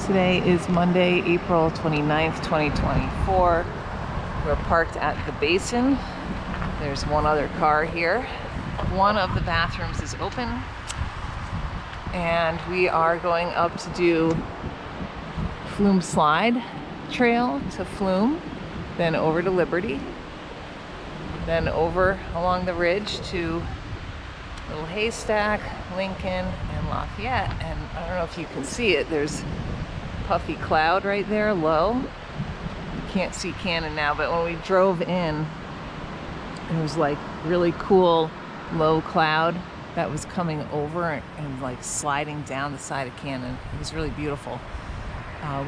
Today is Monday, April 29th, 2024. We're parked at the basin. There's one other car here. One of the bathrooms is open. And we are going up to do Flume Slide trail to Flume, then over to Liberty, then over along the ridge to Little Haystack, Lincoln, and Lafayette. And I don't know if you can see it, there's puffy cloud right there low. You can't see Cannon now, but when we drove in, it was like really cool low cloud that was coming over and like sliding down the side of Cannon. It was really beautiful.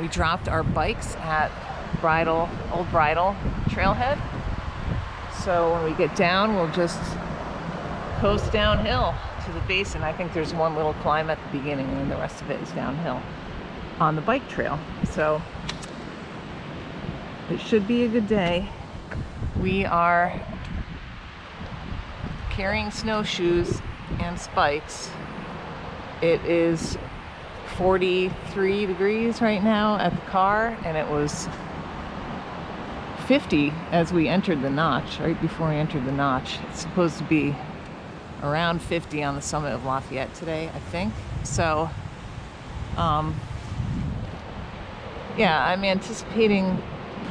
We dropped our bikes at Bridle, Old Bridle Trailhead. So when we get down, we'll just coast downhill to the basin. I think there's one little climb at the beginning and the rest of it is downhill on the bike trail. So it should be a good day. We are carrying snowshoes and spikes. It is 43 degrees right now at the car, and it was 50 as we entered the notch, right before we entered the notch. It's supposed to be around 50 on the summit of Lafayette today, I think. So, yeah, I'm anticipating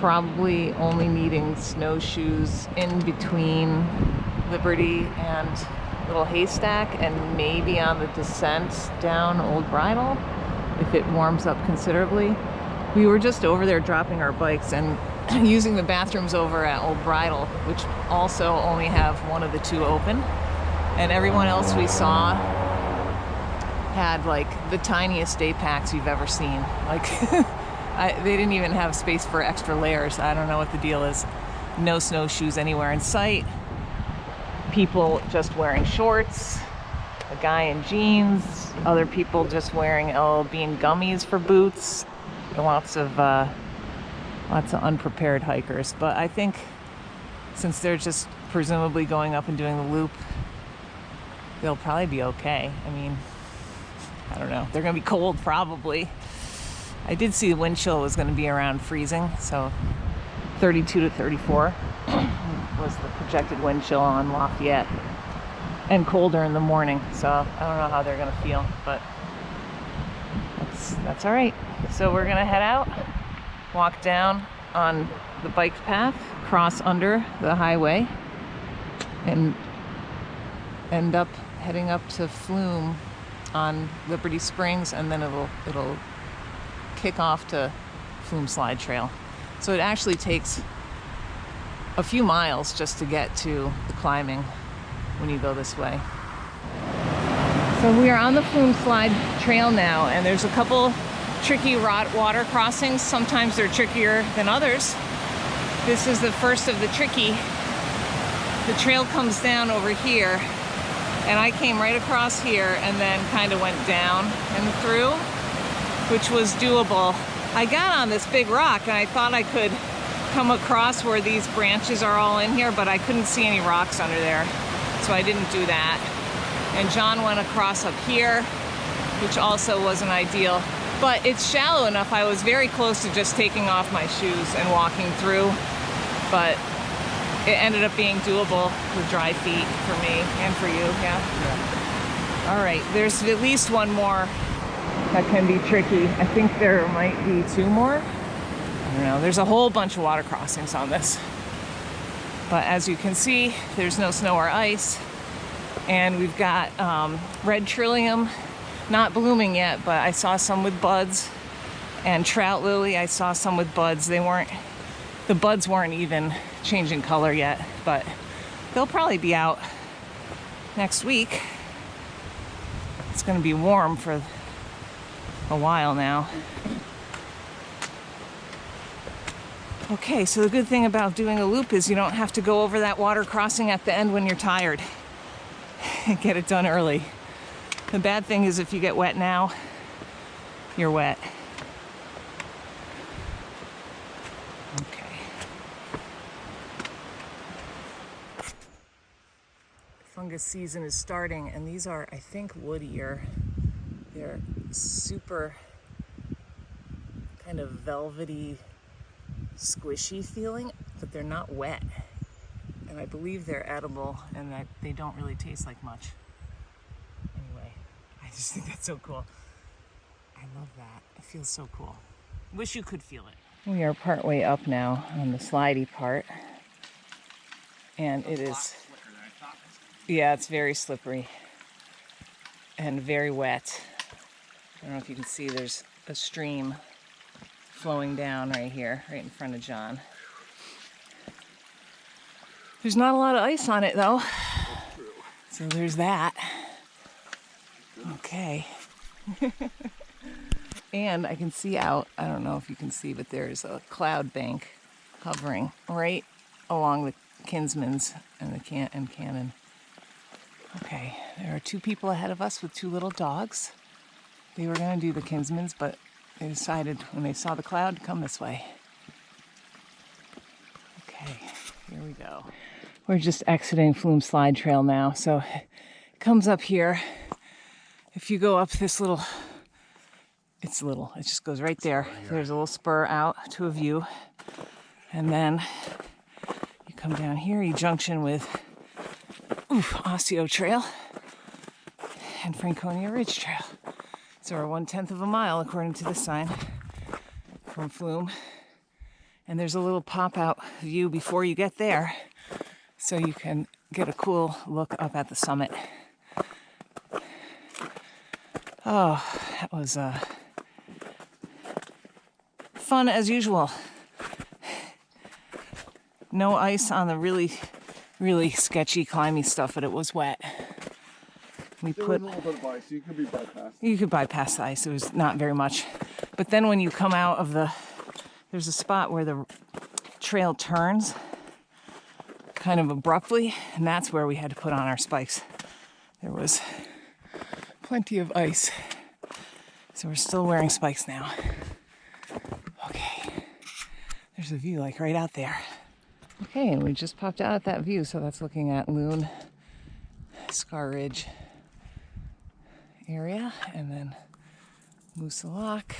probably only needing snowshoes in between Liberty and Little Haystack, and maybe on the descent down Old Bridle if it warms up considerably. We were just over there dropping our bikes and using the bathrooms over at Old Bridle, which also only have one of the two open, and everyone else we saw had like the tiniest day packs you've ever seen. Like they didn't even have space for extra layers. I don't know what the deal is. No snowshoes anywhere in sight. People just wearing shorts, a guy in jeans, other people just wearing L Bean gummies for boots. Lots of unprepared hikers. But I think since they're just presumably going up and doing the loop, they'll probably be okay. I mean, I don't know. They're gonna be cold probably. I did see the wind chill was gonna be around freezing, so 32 to 34 was the projected wind chill on Lafayette, and colder in the morning. So I don't know how they're gonna feel, but that's all right. So we're gonna head out, walk down on the bike path, cross under the highway, and end up heading up to Flume on Liberty Springs, and then it'll kick off to Flume Slide Trail. So it actually takes a few miles just to get to the climbing when you go this way. So we are on the Flume Slide Trail now, and there's a couple tricky water crossings. Sometimes they're trickier than others. This is the first of the tricky. The trail comes down over here, and I came right across here and then kind of went down and through, which was doable. I got on this big rock and I thought I could come across where these branches are all in here, but I couldn't see any rocks under there, so I didn't do that. And John went across up here, which also wasn't ideal, but it's shallow enough. I was very close to just taking off my shoes and walking through, but it ended up being doable with dry feet for me and for you. Yeah. All right, there's at least one more that can be tricky. I think there might be two more. I don't know. There's a whole bunch of water crossings on this. But as you can see, there's no snow or ice. And we've got red trillium, not blooming yet, but I saw some with buds. And trout lily, I saw some with buds. The buds weren't even changing color yet, but they'll probably be out next week. It's gonna be warm for a while now. Okay, so the good thing about doing a loop is you don't have to go over that water crossing at the end when you're tired. Get it done early. The bad thing is if you get wet now, you're wet. Okay. Fungus season is starting, and these are, I think, woodier. They're super kind of velvety, squishy feeling, but they're not wet. And I believe they're edible and that they don't really taste like much. Anyway, I just think that's so cool. I love that. It feels so cool. Wish you could feel it. We are partway up now on the slidey part. And it is, yeah, it's very slippery and very wet. I don't know if you can see, there's a stream flowing down right here, right in front of John. There's not a lot of ice on it though. That's true. So there's that. Okay. And I can see out, I don't know if you can see, but there's a cloud bank hovering right along the Kinsmans and the Cannon. Okay, there are two people ahead of us with two little dogs. They were going to do the Kinsmans, but they decided when they saw the cloud to come this way. Okay, here we go. We're just exiting Flume Slide Trail now, so it comes up here. If you go up this little, it just goes right there. There's a little spur out to a view, and then you come down here, you junction with Osseo Trail and Franconia Ridge Trail. So we're 1/10 of a mile according to the sign from Flume. And there's a little pop-out view before you get there, so you can get a cool look up at the summit. Oh, that was fun as usual. No ice on the really, really sketchy, climby stuff, but it was wet. There was a little bit of ice, so you could be bypassed. You could bypass the ice. It was not very much. But then when you come out of there's a spot where the trail turns kind of abruptly, and that's where we had to put on our spikes. There was plenty of ice. So we're still wearing spikes now. Okay. There's a view like right out there. Okay, and we just popped out at that view, so that's looking at Loon, Scar Ridge area, and then Moosalok.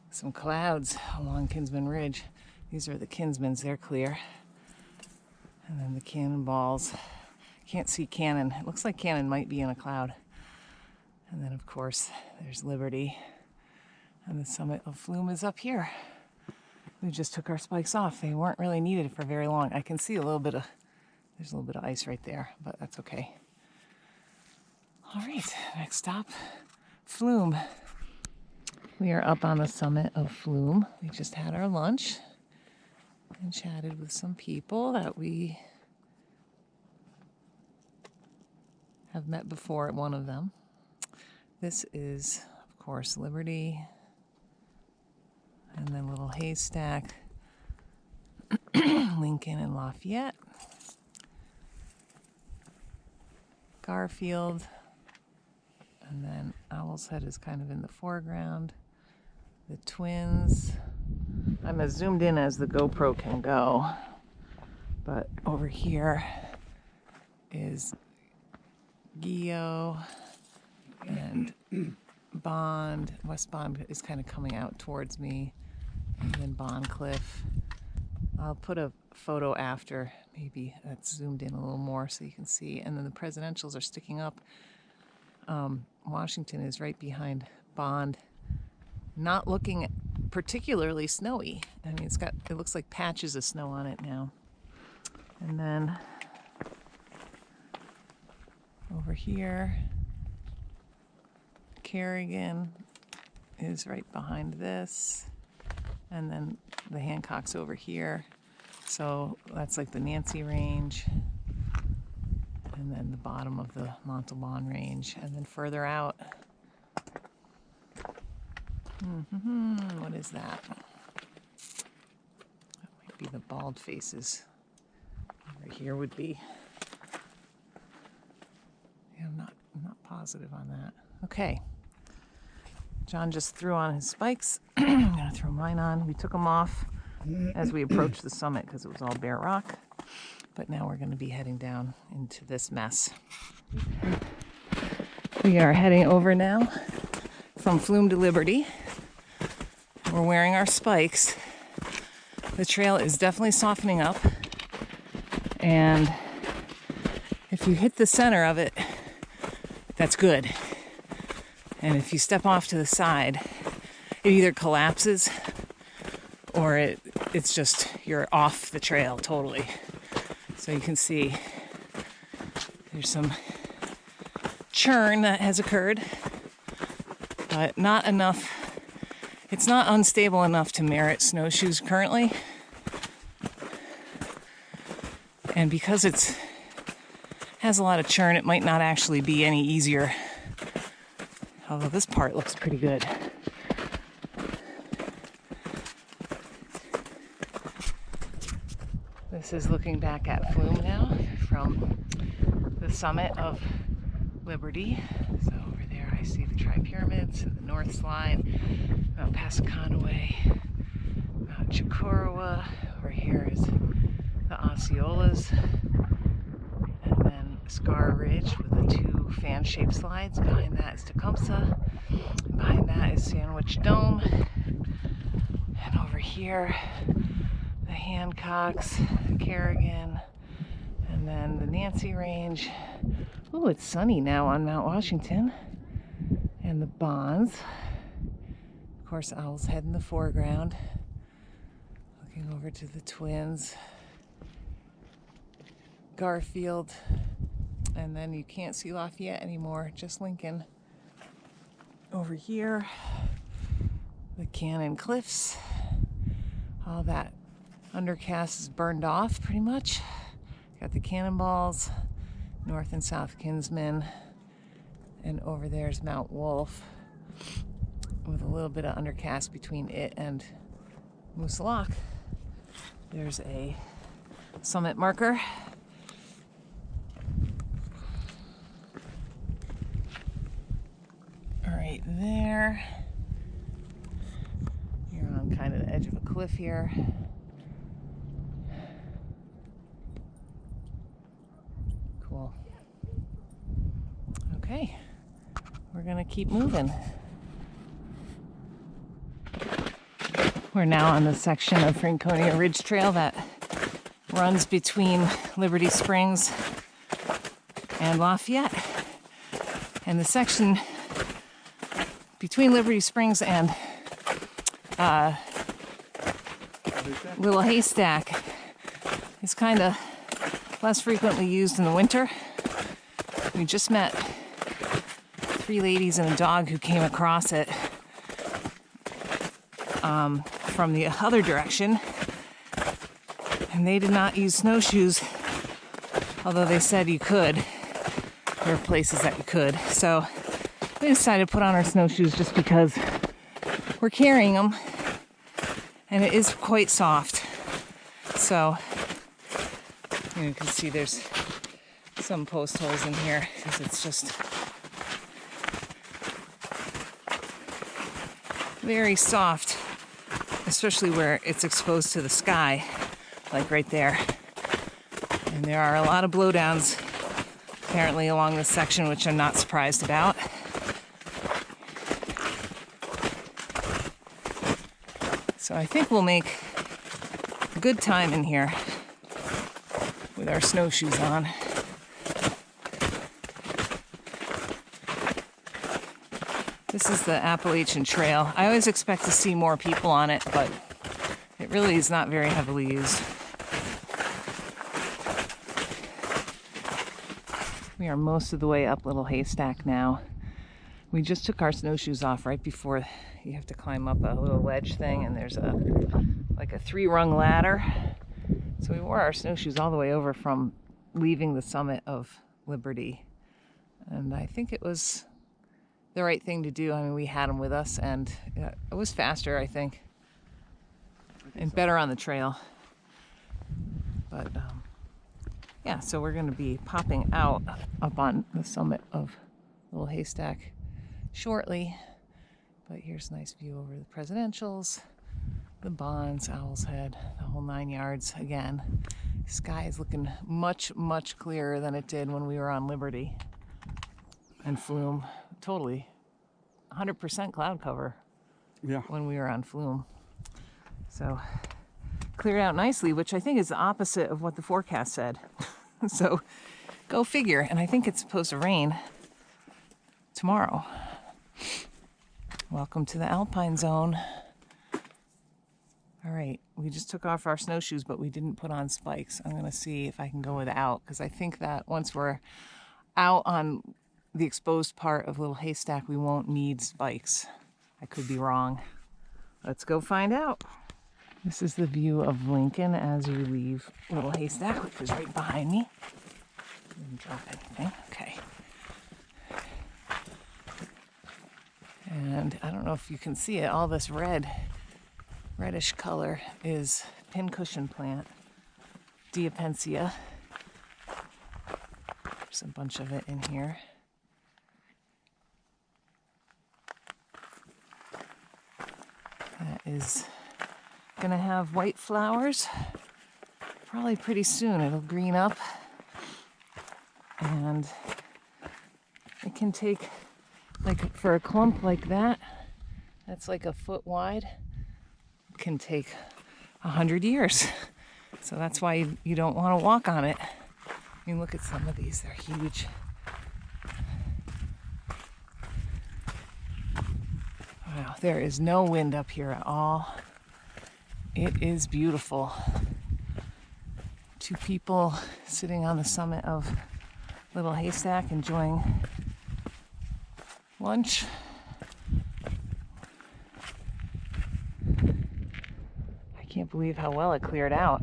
Some clouds along Kinsman Ridge. These are the Kinsmans, they're clear. And then the Cannonballs. Can't see Cannon. It looks like Cannon might be in a cloud. And then of course there's Liberty. And the summit of Flume is up here. We just took our spikes off. They weren't really needed for very long. I can see there's a little bit of ice right there, but that's okay. All right, next stop, Flume. We are up on the summit of Flume. We just had our lunch and chatted with some people that we have met before at one of them. This is, of course, Liberty, and then little Haystack, Lincoln and Lafayette, Garfield, and then Owl's Head is kind of in the foreground. The Twins. I'm as zoomed in as the GoPro can go, but over here is Gio and Bond. West Bond is kind of coming out towards me, and then Bond Cliff. I'll put a photo after, maybe that's zoomed in a little more so you can see. And then the presidentials are sticking up. Washington is right behind Bond, not looking particularly snowy. I mean, it looks like patches of snow on it now. And then over here, Kerrigan is right behind this. And then the Hancock's over here. So that's like the Nancy Range. And then the bottom of the Montalban Range. And then further out, what is that? That might be the Bald Faces. Over here would be, yeah, I'm not positive on that. Okay. John just threw on his spikes. I'm gonna throw mine on. We took them off as we approached the summit because it was all bare rock. But now we're gonna be heading down into this mess. We are heading over now from Flume to Liberty. We're wearing our spikes. The trail is definitely softening up. And if you hit the center of it, that's good. And if you step off to the side, it either collapses or it's just you're off the trail totally. So you can see there's some churn that has occurred, but not enough. It's not unstable enough to merit snowshoes currently. And because it has a lot of churn, it might not actually be any easier. Although this part looks pretty good. This is looking back at Flume now from the summit of Liberty. So over there I see the Tri-Pyramids and the North Slide, Mount Passaconaway, Mount Chicorowa. Over here is the Osceolas, and then Scar Ridge with the two fan-shaped slides. Behind that is Tecumseh, and behind that is Sandwich Dome, and over here the Hancocks, Kerrigan, and then the Nancy Range. Oh, it's sunny now on Mount Washington, and the Bonds. Of course, Owl's Head in the foreground. Looking over to the Twins, Garfield, and then you can't see Lafayette anymore, just Lincoln. Over here, the Cannon Cliffs. All that undercast is burned off pretty much. Got the Cannonballs, North and South Kinsman, and over there's Mount Wolf with a little bit of undercast between it and Moose Lock. There's a summit marker. Right there. You're on kind of the edge of a cliff here. Cool. Okay, we're gonna keep moving. We're now on the section of Franconia Ridge Trail that runs between Liberty Springs and Lafayette. And the section between Liberty Springs and Little Haystack is kind of less frequently used in the winter. We just met 3 ladies and a dog who came across it from the other direction, and they did not use snowshoes, although they said you could. There are places that you could. So we decided to put on our snowshoes just because we're carrying them, and it is quite soft. So you can see there's some post holes in here because it's just very soft, especially where it's exposed to the sky, like right there. And there are a lot of blowdowns apparently along this section, which I'm not surprised about. So I think we'll make a good time in here with our snowshoes on. This is the Appalachian Trail. I always expect to see more people on it, but it really is not very heavily used. We are most of the way up Little Haystack now. We just took our snowshoes off right before you have to climb up a little ledge thing, and there's like a 3-rung ladder. So we wore our snowshoes all the way over from leaving the summit of Liberty. And I think it was the right thing to do. I mean, we had them with us, and it was faster, I think, and better on the trail. But yeah, so we're going to be popping out up on the summit of Little Haystack shortly. But here's a nice view over the Presidentials, the Bonds, Owl's Head, the whole 9 yards. Again, sky is looking much, much clearer than it did when we were on Liberty and Flume. Totally 100% cloud cover Yeah. when we were on Flume. So cleared out nicely, which I think is the opposite of what the forecast said. So go figure. And I think it's supposed to rain tomorrow. Welcome to the Alpine Zone. All right, we just took off our snowshoes, but we didn't put on spikes. I'm gonna see if I can go without, because I think that once we're out on the exposed part of Little Haystack, we won't need spikes. I could be wrong. Let's go find out. This is the view of Lincoln as you leave Little Haystack, which is right behind me. Didn't drop anything, okay. And I don't know if you can see it, all this reddish color is pincushion plant, Diapensia. There's a bunch of it in here. That is gonna have white flowers. Probably pretty soon it'll green up. And it can take, like for a clump like that, that's like a foot wide, it can take 100 years. So that's why you don't want to walk on it. I mean, look at some of these, they're huge. Wow, there is no wind up here at all. It is beautiful. Two people sitting on the summit of Little Haystack enjoying lunch. I can't believe how well it cleared out.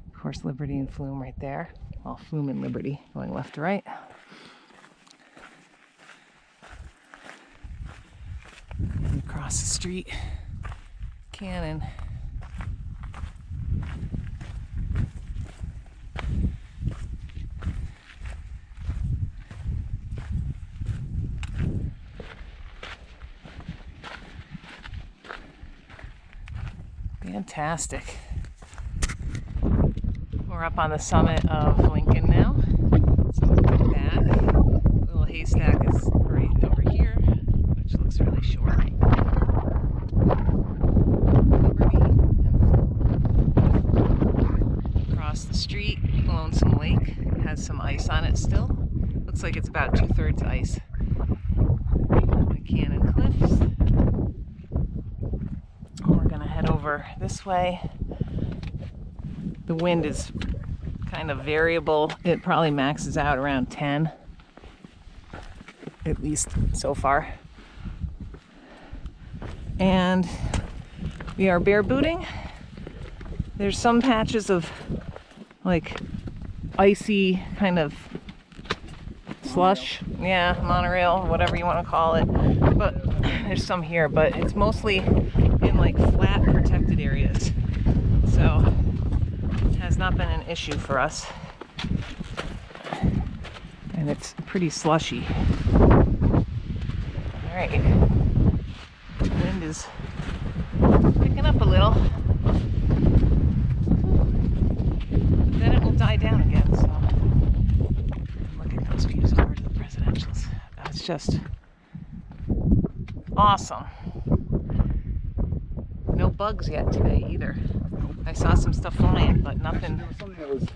Of course, Liberty and Flume right there. Well, Flume and Liberty going left to right. And across the street, Cannon. Fantastic. We're up on the summit of Lincoln now. So look at that. Little Haystack is right over here, which looks really short. Liberty and across the street, Lonesome Lake has some ice on it still. Looks like it's about 2/3 ice. The Cannon Cliffs. We're gonna head over this way. The wind is kind of variable. It probably maxes out around 10, at least so far. And we are bare booting. There's some patches of like icy kind of slush, yeah, monorail, whatever you want to call it. But there's some here, but it's mostly in like flat protected areas. So it has not been an issue for us. And it's pretty slushy. All right. The wind is picking up a little. But then it will die down again, so look at those views over to the presidentials. That's just awesome. No bugs yet today either. I saw some stuff flying, but nothing. There was something that was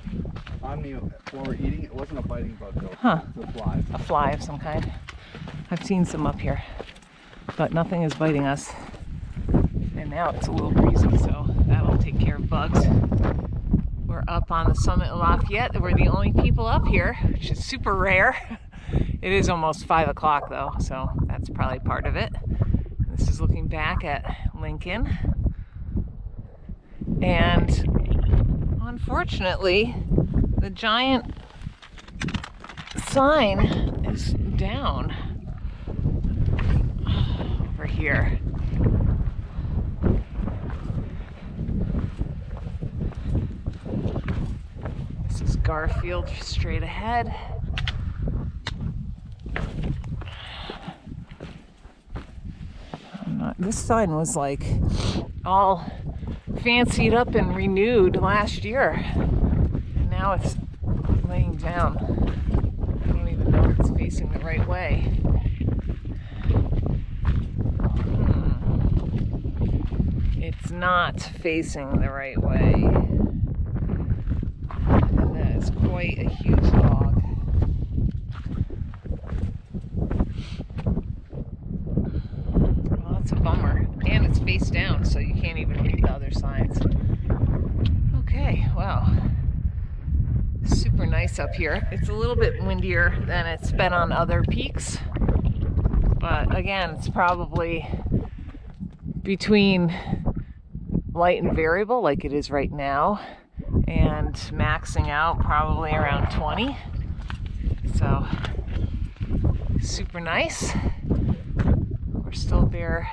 on me while we were eating. It wasn't a biting bug though. Huh. It was a fly. A fly of some kind. I've seen some up here, but nothing is biting us. And now it's a little breezy, so that'll take care of bugs. We're up on the summit of Lafayette. We're the only people up here, which is super rare. It is almost 5 o'clock though, so that's probably part of it. This is looking back at Lincoln. And unfortunately, the giant sign is down over here. This is Garfield straight ahead. This sign was like all fancied up and renewed last year, and now it's laying down. I don't even know if it's facing the right way. not facing the right way. And that is quite a huge log. Well, that's a bummer. And it's face down, so you can't even read the other signs. Okay, well, super nice up here. It's a little bit windier than it's been on other peaks. But again, it's probably between light and variable like it is right now, and maxing out probably around 20. So super nice. We're still bare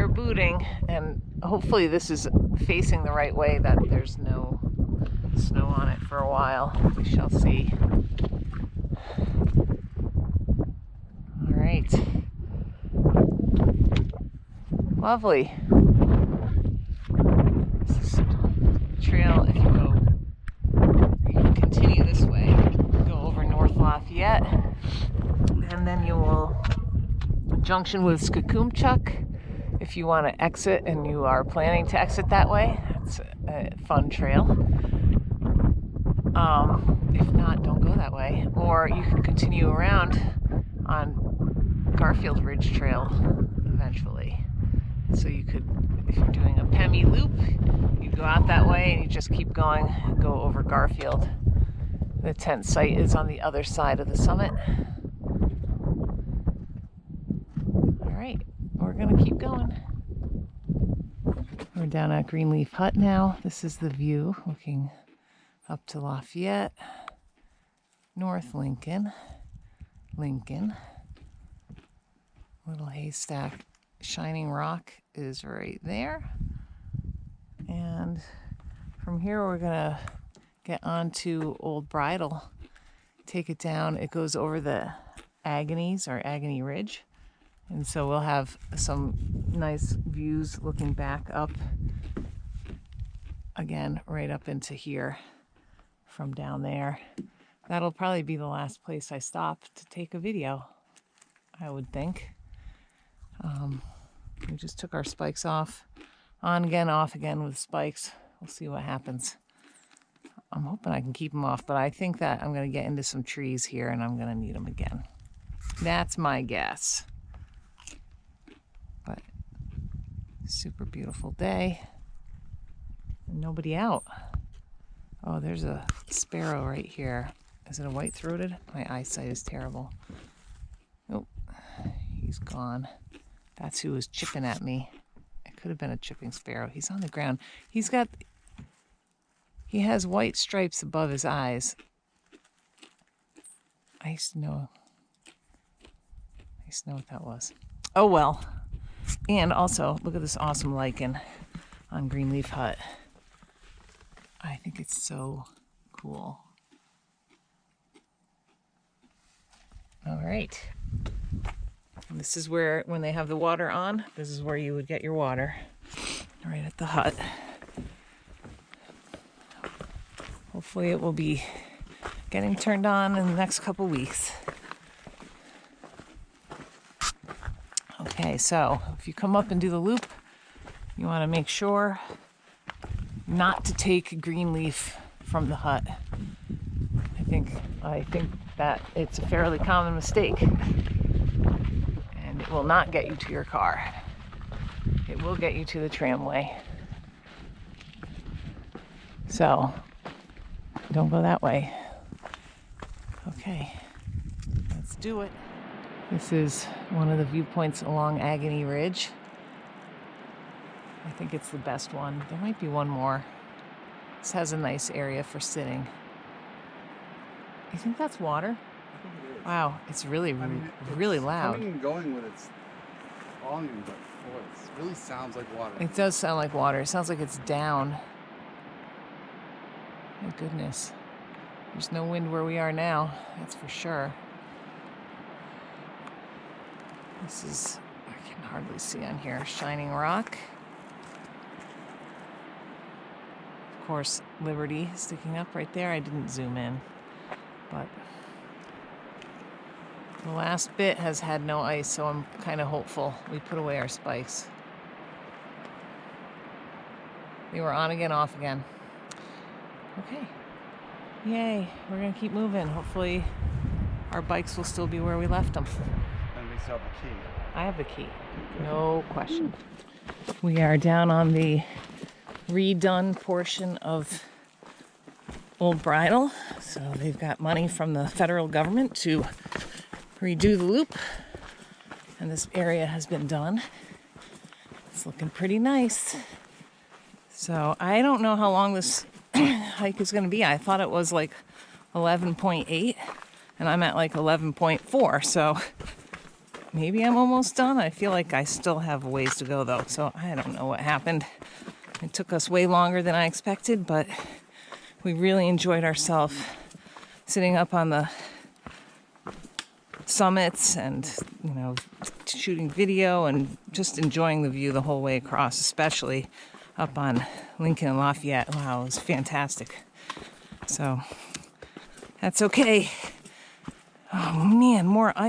booting, and hopefully this is facing the right way, that there's no snow on it for a while. We shall see. All right. Lovely. This is trail. If you can continue this way, go over North Lafayette, and then you will junction with Skookumchuck. If you want to exit and you are planning to exit that way, it's a fun trail. If not, don't go that way. Or you can continue around on Garfield Ridge Trail eventually. So you could, if you're doing a Pemi loop, you go out that way and you just keep going, go over Garfield. The tent site is on the other side of the summit. All right, we're gonna keep going. We're down at Greenleaf Hut now. This is the view looking up to Lafayette, North Lincoln, little Haystack. Shining Rock is right there. And from here we're gonna get onto Old Bridle, take it down. It goes over the Agonies or Agony Ridge. And so we'll have some nice views looking back up again, right up into here from down there. That'll probably be the last place I stop to take a video, I would think. We just took our spikes off. On again, off again with spikes. We'll see what happens. I'm hoping I can keep them off, but I think that I'm going to get into some trees here and I'm going to need them again. That's my guess. But super beautiful day. Nobody out. Oh, there's a sparrow right here. Is it a white-throated? My eyesight is terrible. Oh, he's gone. That's who was chipping at me. It could have been a chipping sparrow. He's on the ground. He has white stripes above his eyes. I used to know what that was. Oh well. And also, look at this awesome lichen on Greenleaf Hut. I think it's so cool. All right. And this is where, when they have the water on, this is where you would get your water. Right at the hut. Hopefully it will be getting turned on in the next couple weeks. Okay, so if you come up and do the loop, you want to make sure not to take Greenleaf from the hut. I think that it's a fairly common mistake. And it will not get you to your car. It will get you to the tramway. So, don't go that way. Okay, let's do it. This is one of the viewpoints along Agony Ridge. I think it's the best one. There might be one more. This has a nice area for sitting. You think that's water? I think it is. Wow, it's really loud. Coming and going with its volume, but boy, it really sounds like water. It does sound like water. It sounds like it's down. My goodness. There's no wind where we are now, that's for sure. This is, I can hardly see on here, Shining Rock. Of course, Liberty sticking up right there. I didn't zoom in, but the last bit has had no ice, so I'm kind of hopeful. We put away our spikes. They were on again, off again. Okay. Yay. We're going to keep moving. Hopefully our bikes will still be where we left them. And we still have the key. I have the key. No question. We are down on the redone portion of Old Bridle. So they've got money from the federal government to redo the loop. And this area has been done. It's looking pretty nice. So I don't know how long this hike is going to be. I thought it was like 11.8 and I'm at like 11.4. So maybe I'm almost done. I feel like I still have a ways to go though. So I don't know what happened. It took us way longer than I expected, but we really enjoyed ourselves sitting up on the summits and, you know, shooting video and just enjoying the view the whole way across, especially up on Lincoln and Lafayette. Wow, it was fantastic. So that's okay. Oh man, more ice.